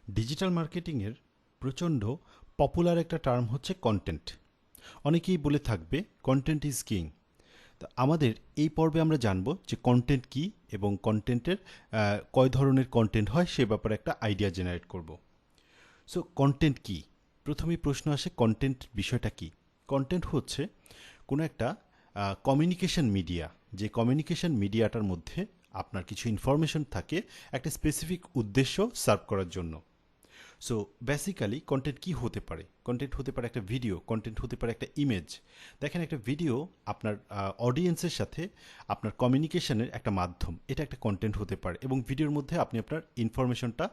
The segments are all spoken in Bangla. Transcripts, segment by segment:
ডিজিটাল মার্কেটিংয়ের প্রচণ্ড পপুলার একটা টার্ম হচ্ছে কন্টেন্ট। অনেকেই বলে থাকবে কন্টেন্ট ইজ কিং। তা আমাদের এই পর্বে আমরা জানব যে কন্টেন্ট কী এবং কন্টেন্টের কয় ধরনের কন্টেন্ট হয় সে ব্যাপারে একটা আইডিয়া জেনারেট করব। সো কন্টেন্ট কী? প্রথমেই প্রশ্ন আসে কন্টেন্ট বিষয়টা কী? কন্টেন্ট হচ্ছে কোনো একটা কমিউনিকেশন মিডিয়া, যে কমিউনিকেশন মিডিয়াটার মধ্যে আপনার কিছু ইনফরমেশন থাকে একটা স্পেসিফিক উদ্দেশ্য সার্ভ করার জন্য। সো বেসিক্যালি কন্টেন্ট কী হতে পারে? কন্টেন্ট হতে পারে একটা ভিডিও, কন্টেন্ট হতে পারে একটা ইমেজ। দেখেন, একটা ভিডিও আপনার অডিয়েন্সের সাথে আপনার কমিউনিকেশনের একটা মাধ্যম, এটা একটা কন্টেন্ট হতে পারে, এবং ভিডিওর মধ্যে আপনি আপনার ইনফরমেশনটা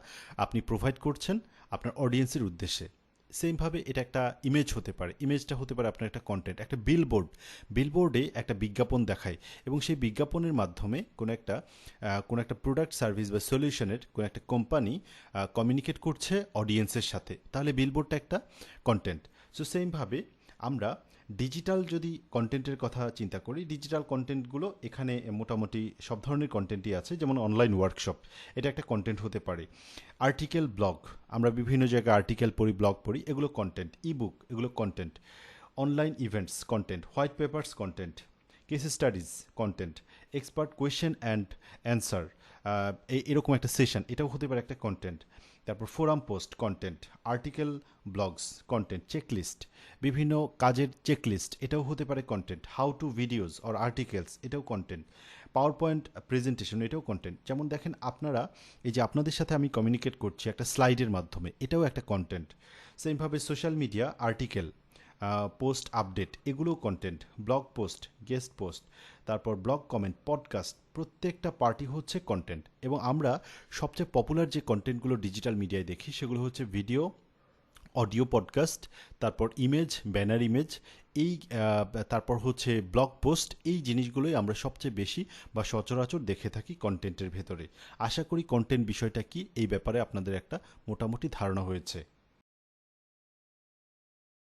আপনি প্রোভাইড করছেন আপনার অডিয়েন্সের উদ্দেশ্যে। সেমভাবে এটা একটা ইমেজ হতে পারে, ইমেজটা হতে পারে আপনার একটা কন্টেন্ট। একটা বিলবোর্ডে একটা বিজ্ঞাপন দেখায় এবং সেই বিজ্ঞাপনের মাধ্যমে কোনো একটা প্রোডাক্ট সার্ভিস বা সলিউশনের কোনো একটা কোম্পানি কমিউনিকেট করছে অডিয়েন্সের সাথে, তাহলে বিলবোর্ডটা একটা কন্টেন্ট। সো সেমভাবে আমরা ডিজিটাল যদি কন্টেন্টের কথা চিন্তা করি, ডিজিটাল কন্টেন্টগুলো এখানে মোটামুটি সব ধরনের কন্টেন্টই আছে, যেমন অনলাইন ওয়ার্কশপ, এটা একটা কন্টেন্ট হতে পারে। আর্টিকেল, ব্লগ, আমরা বিভিন্ন জায়গায় আর্টিকেল পড়ি, ব্লগ পড়ি, এগুলো কন্টেন্ট। ইবুক, এগুলো content. Online events content, white papers content, case studies content, expert question and answer, এরকম একটা সেশন, এটাও হতে পারে একটা কন্টেন্ট। তারপর forum post content, article, blogs content, checklist, বিভিন্ন কাজের চেকলিস্ট, এটাও হতে পারে content. How to videos or articles, এটাও কন্টেন্ট। পাওয়ার পয়েন্ট প্রেজেন্টেশন, এটাও কন্টেন্ট। যেমন দেখেন, আপনারা এই যে আপনাদের সাথে আমি কমিউনিকেট করছি একটা স্লাইডের মাধ্যমে, এটাও একটা কন্টেন্ট। সেমভাবে social media, article, post update, এগুলোও content. Blog post, guest post, তারপর ব্লগ কমেন্ট, পডকাস্ট, প্রত্যেকটা পার্টি হচ্ছে কন্টেন্ট। এবং আমরা সবচেয়ে পপুলার যে কন্টেন্টগুলো ডিজিটাল মিডিয়ায় দেখি সেগুলো হচ্ছে ভিডিও, অডিও পডকাস্ট, তারপর ইমেজ, ব্যানার ইমেজ, এই তারপর হচ্ছে ব্লগ পোস্ট, এই জিনিসগুলোই আমরা সবচেয়ে বেশি বা সচরাচর দেখে থাকি কন্টেন্টের ভেতরে। আশা করি কন্টেন্ট বিষয়টা কি এই ব্যাপারে আপনাদের একটা মোটামুটি ধারণা হয়েছে।